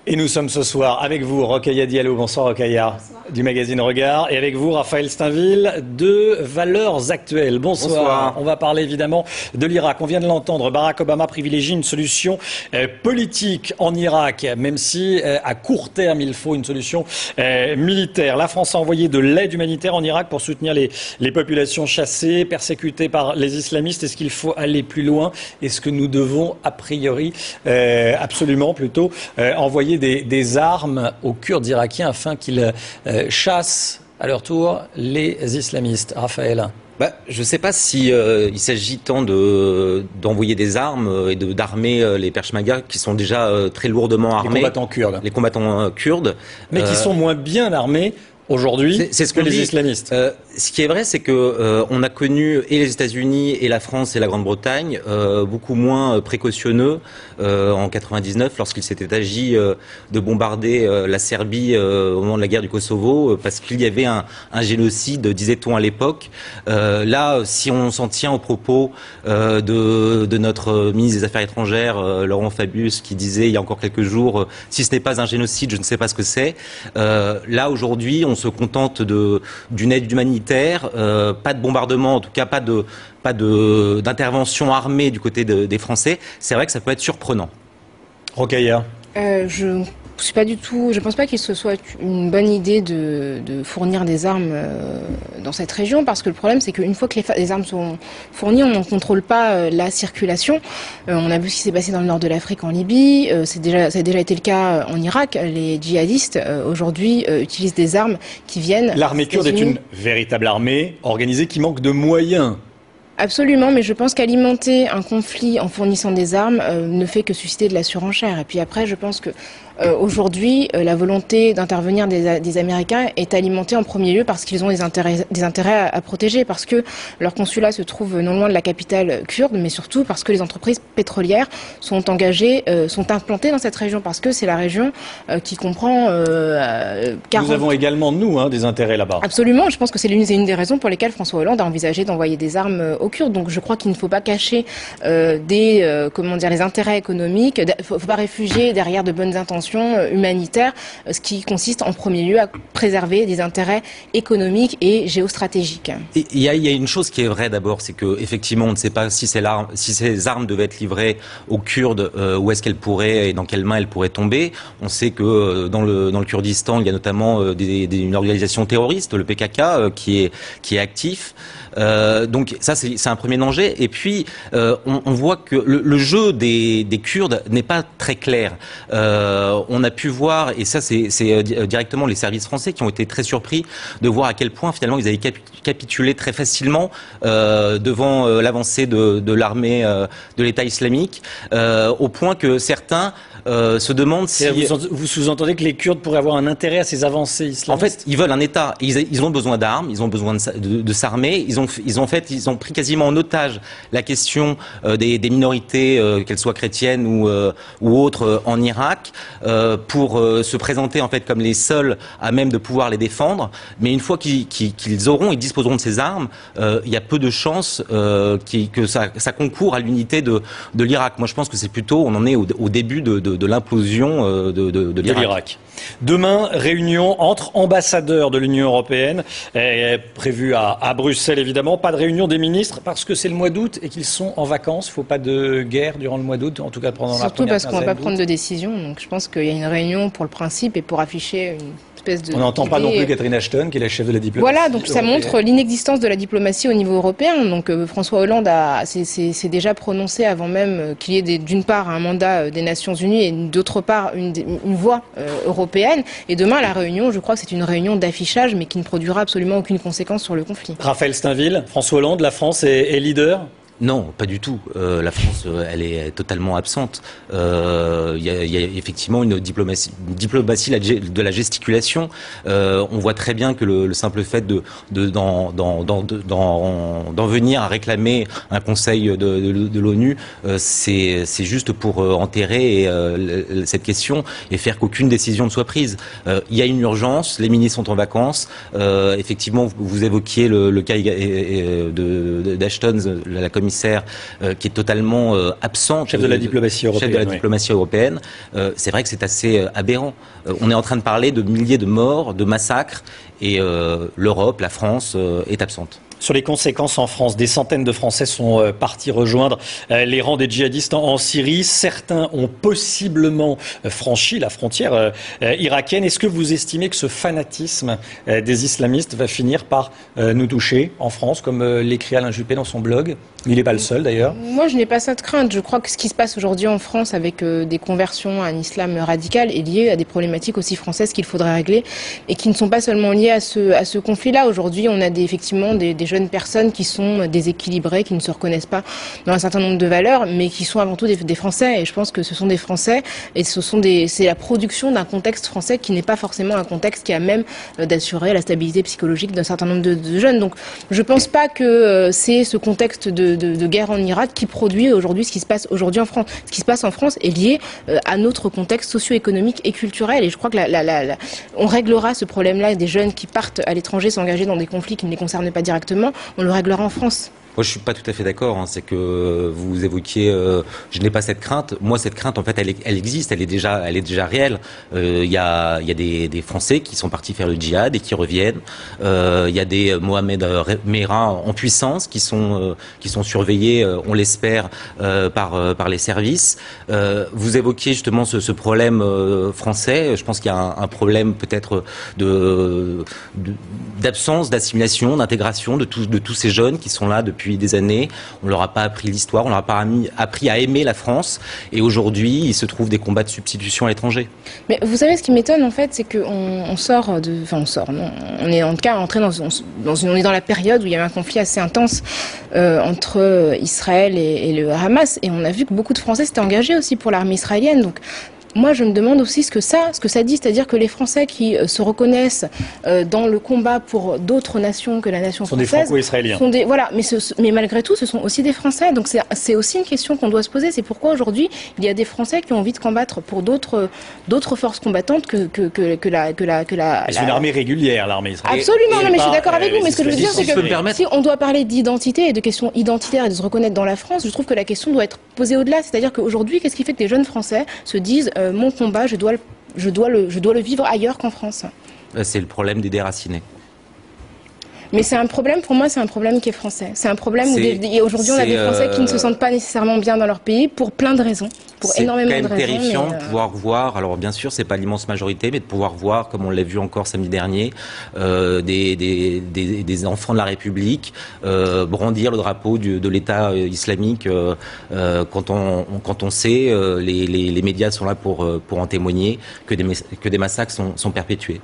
Et nous sommes ce soir avec vous, Rokhaya Diallo. Bonsoir Rokhaya, du magazine Regard. Et avec vous, Raphaël Steinville, de Valeurs Actuelles. Bonsoir. On va parler évidemment de l'Irak. On vient de l'entendre, Barack Obama privilégie une solution politique en Irak, même si à court terme, il faut une solution militaire. La France a envoyé de l'aide humanitaire en Irak pour soutenir les populations chassées, persécutées par les islamistes. Est-ce qu'il faut aller plus loin? Est-ce que nous devons, a priori, absolument plutôt, envoyer des armes aux Kurdes irakiens afin qu'ils chassent à leur tour les islamistes? Raphaël. Je ne sais pas si il s'agit tant d'envoyer des armes et d'armer les Peshmerga qui sont déjà très lourdement armés. Les combattants kurdes. Mais qui sont moins bien armés aujourd'hui que les islamistes. Ce qui est vrai, c'est que on a connu et les États-Unis et la France et la Grande-Bretagne beaucoup moins précautionneux en 99 lorsqu'il s'était agi de bombarder la Serbie au moment de la guerre du Kosovo parce qu'il y avait un génocide, disait-on à l'époque. Là, si on s'en tient aux propos de notre ministre des Affaires étrangères, Laurent Fabius, qui disait il y a encore quelques jours, si ce n'est pas un génocide, je ne sais pas ce que c'est. Là, aujourd'hui, on se contente d'une aide humanitaire, pas de bombardement, en tout cas pas d'intervention armée du côté des Français. C'est vrai que ça peut être surprenant. Rokhaya. Je pense pas qu'il se soit une bonne idée de fournir des armes dans cette région, parce que le problème c'est qu'une fois que les armes sont fournies, on ne contrôle pas la circulation. On a vu ce qui s'est passé dans le nord de l'Afrique, en Libye, ça a déjà été le cas en Irak. Les djihadistes aujourd'hui utilisent des armes qui viennent... L'armée kurde est une véritable armée organisée qui manque de moyens. Absolument, mais je pense qu'alimenter un conflit en fournissant des armes ne fait que susciter de la surenchère. Et puis après, je pense que aujourd'hui, la volonté d'intervenir des Américains est alimentée en premier lieu parce qu'ils ont des intérêts à protéger, parce que leur consulat se trouve non loin de la capitale kurde, mais surtout parce que les entreprises pétrolières sont engagées, sont implantées dans cette région, parce que c'est la région qui comprend 40... Nous avons également, nous, des intérêts là-bas. Absolument, je pense que c'est une des raisons pour lesquelles François Hollande a envisagé d'envoyer des armes aux Kurdes. Donc je crois qu'il ne faut pas cacher les intérêts économiques, il ne faut pas réfugier derrière de bonnes intentions humanitaires, ce qui consiste en premier lieu à préserver des intérêts économiques et géostratégiques. Il y a une chose qui est vraie d'abord, c'est qu'effectivement on ne sait pas si ces armes devaient être livrées aux Kurdes, où est-ce qu'elles pourraient et dans quelles mains elles pourraient tomber. On sait que dans le Kurdistan, il y a notamment une organisation terroriste, le PKK, qui est actif. Donc ça c'est un premier danger. Et puis on voit que le jeu des Kurdes n'est pas très clair. On a pu voir, et ça c'est directement les services français qui ont été très surpris de voir à quel point finalement ils avaient capitulé très facilement devant l'avancée de l'armée de l'État islamique, au point que certains se demandent si... Vous sous-entendez que les Kurdes pourraient avoir un intérêt à ces avancées islamistes? En fait, ils veulent un État. Ils ont besoin d'armes, ils ont besoin de s'armer. Ils ont pris quasiment en otage la question des minorités, qu'elles soient chrétiennes ou autres, en Irak, pour se présenter en fait comme les seuls à même de pouvoir les défendre. Mais une fois qu'ils ils disposeront de ces armes, il y a peu de chances que ça concourt à l'unité de l'Irak. Moi, je pense que c'est plutôt, on en est au début de l'implosion de l'Irak. Demain, réunion entre ambassadeurs de l'Union européenne, prévue à Bruxelles évidemment. Pas de réunion des ministres parce que c'est le mois d'août et qu'ils sont en vacances. Il ne faut pas de guerre durant le mois d'août, en tout cas pendant la première quinzaine d'août. Surtout parce qu'on ne va pas prendre de décision. Donc je pense qu'il y a une réunion pour le principe et pour afficher une... On n'entend pas non plus Catherine Ashton, qui est la chef de la diplomatie. Voilà, donc ça montre l'inexistence de la diplomatie au niveau européen. Donc François Hollande s'est déjà prononcé avant même qu'il y ait d'une part un mandat des Nations Unies et d'autre part une voix européenne. Et demain, la réunion, je crois que c'est une réunion d'affichage, mais qui ne produira absolument aucune conséquence sur le conflit. Raphaël Steinville, François Hollande, la France est leader? Non, pas du tout. La France, elle est totalement absente. Il y a effectivement une diplomatie de la gesticulation. On voit très bien que le simple fait d'en venir à réclamer un conseil de l'ONU, c'est juste pour enterrer cette question et faire qu'aucune décision ne soit prise. Il y a une urgence, les ministres sont en vacances. Effectivement, vous évoquiez le cas d'Ashton, la commissaire commissaire qui est totalement absente. Chef de la diplomatie européenne. Chef de la diplomatie européenne. C'est vrai que c'est assez aberrant. On est en train de parler de milliers de morts, de massacres, et l'Europe, la France, est absente. Sur les conséquences en France, des centaines de Français sont partis rejoindre les rangs des djihadistes en Syrie. Certains ont possiblement franchi la frontière irakienne. Est-ce que vous estimez que ce fanatisme des islamistes va finir par nous toucher en France, comme l'écrit Alain Juppé dans son blog? Il n'est pas le seul d'ailleurs. Moi, je n'ai pas cette crainte. Je crois que ce qui se passe aujourd'hui en France avec des conversions à un islam radical est lié à des problématiques aussi françaises qu'il faudrait régler et qui ne sont pas seulement liées à ce conflit-là. Aujourd'hui, on a effectivement des jeunes personnes qui sont déséquilibrées, qui ne se reconnaissent pas dans un certain nombre de valeurs, mais qui sont avant tout des Français. Et je pense que ce sont des Français et c'est la production d'un contexte français qui n'est pas forcément un contexte qui a même d'assurer la stabilité psychologique d'un certain nombre de jeunes. Donc, je ne pense pas que c'est ce contexte de guerre en Irak qui produit aujourd'hui ce qui se passe aujourd'hui en France. Ce qui se passe en France est lié à notre contexte socio-économique et culturel. Et je crois que on réglera ce problème-là des jeunes qui partent à l'étranger s'engager dans des conflits qui ne les concernent pas directement. On le réglera en France. Moi, je suis pas tout à fait d'accord. C'est que vous évoquiez, je n'ai pas cette crainte. Moi, cette crainte, en fait, elle existe. Elle est déjà réelle. Il y a des Français qui sont partis faire le djihad et qui reviennent. Il y a des Mohamed Merah en puissance qui sont surveillés, on l'espère, par les services. Vous évoquiez justement ce problème français. Je pense qu'il y a un problème peut-être d'absence, d'assimilation, d'intégration de tous ces jeunes qui sont là depuis des années. On leur a pas appris l'histoire, on leur a pas appris à aimer la France. Et aujourd'hui, il se trouve des combats de substitution à l'étranger. Mais vous savez, ce qui m'étonne, en fait, c'est qu'on sort de... Enfin, on sort, non. On est en tout cas entré on est dans la période où il y avait un conflit assez intense entre Israël et le Hamas. Et on a vu que beaucoup de Français s'étaient engagés aussi pour l'armée israélienne. Donc, moi, je me demande aussi ce que ça dit, c'est-à-dire que les Français qui se reconnaissent dans le combat pour d'autres nations que la nation française... sont des Franco-israéliens. Voilà, mais malgré tout, ce sont aussi des Français. Donc c'est aussi une question qu'on doit se poser. C'est pourquoi aujourd'hui, il y a des Français qui ont envie de combattre pour d'autres forces combattantes que la... C'est une armée régulière, l'armée israélienne. Absolument, non, mais je suis d'accord avec vous. Mais ce que je veux dire, c'est que permettre... si on doit parler d'identité et de questions identitaires et de se reconnaître dans la France, je trouve que la question doit être posée au-delà. C'est-à-dire qu'aujourd'hui, qu'est-ce qui fait que des jeunes Français se disent mon combat, je dois le vivre ailleurs qu'en France. C'est le problème des déracinés. Mais c'est un problème, pour moi, c'est un problème qui est français. C'est un problème où aujourd'hui on a des Français qui ne se sentent pas nécessairement bien dans leur pays pour plein de raisons. Pour énormément de raisons. C'est quand même terrifiant de pouvoir voir, alors bien sûr c'est pas l'immense majorité, mais de pouvoir voir, comme on l'a vu encore samedi dernier, des enfants de la République brandir le drapeau de l'État islamique quand on sait, les médias sont là pour en témoigner, que des massacres sont perpétués.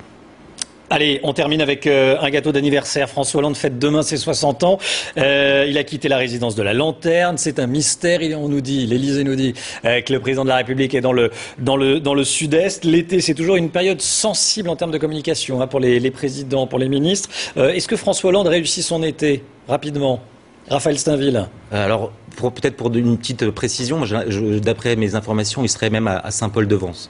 Allez, on termine avec un gâteau d'anniversaire. François Hollande fête demain ses 60 ans. Il a quitté la résidence de la Lanterne. C'est un mystère. L'Élysée nous dit que le président de la République est dans le sud-est. L'été, c'est toujours une période sensible en termes de communication pour les présidents, pour les ministres. Est-ce que François Hollande réussit son été rapidement? Raphaël Steinville. Alors, peut-être pour une petite précision, d'après mes informations, il serait même à Saint-Paul-de-Vence.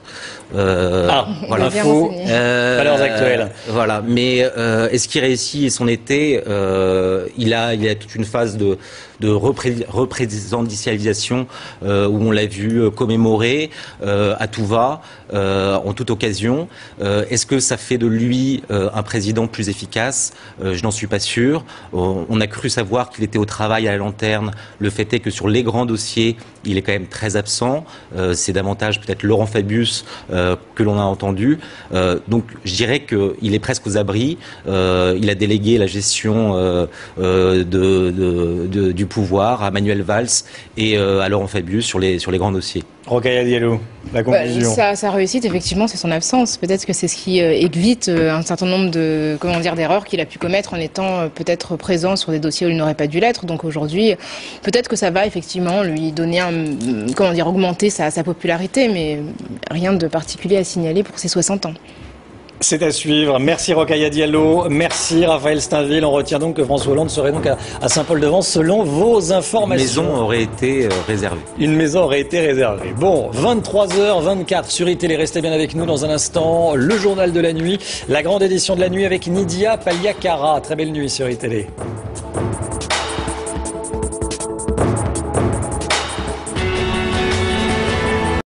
Voilà. Info, valeurs actuelles. Voilà. Mais est-ce qu'il réussit son été? Il a toute une phase de représidentialisation où on l'a vu commémorer à tout va, en toute occasion. Est-ce que ça fait de lui un président plus efficace? Je n'en suis pas sûr. On a cru savoir qu'il était au travail à la Lanterne. Le fait est que sur les grands dossiers, il est quand même très absent. C'est davantage peut-être Laurent Fabius que l'on a entendu. Donc je dirais qu'il est presque aux abris. Il a délégué la gestion du pouvoir à Manuel Valls et à Laurent Fabius sur les grands dossiers. Rokhaya Diallo, la conclusion. Sa réussite, effectivement, c'est son absence. Peut-être que c'est ce qui évite un certain nombre d'erreurs qu'il a pu commettre en étant peut-être présent sur des dossiers où il n'aurait pas dû l'être. Donc aujourd'hui, peut-être que ça va effectivement lui donner augmenter sa popularité, mais rien de particulier à signaler pour ses 60 ans. C'est à suivre. Merci Rokhaya Diallo, merci Raphaël Steinville. On retient donc que François Hollande serait donc à Saint-Paul-de-Vence selon vos informations. Une maison aurait été réservée. Une maison aurait été réservée. Bon, 23h24 sur iTélé. Restez bien avec nous dans un instant. Le journal de la nuit, la grande édition de la nuit avec Nidia Paliakara. Très belle nuit sur iTélé.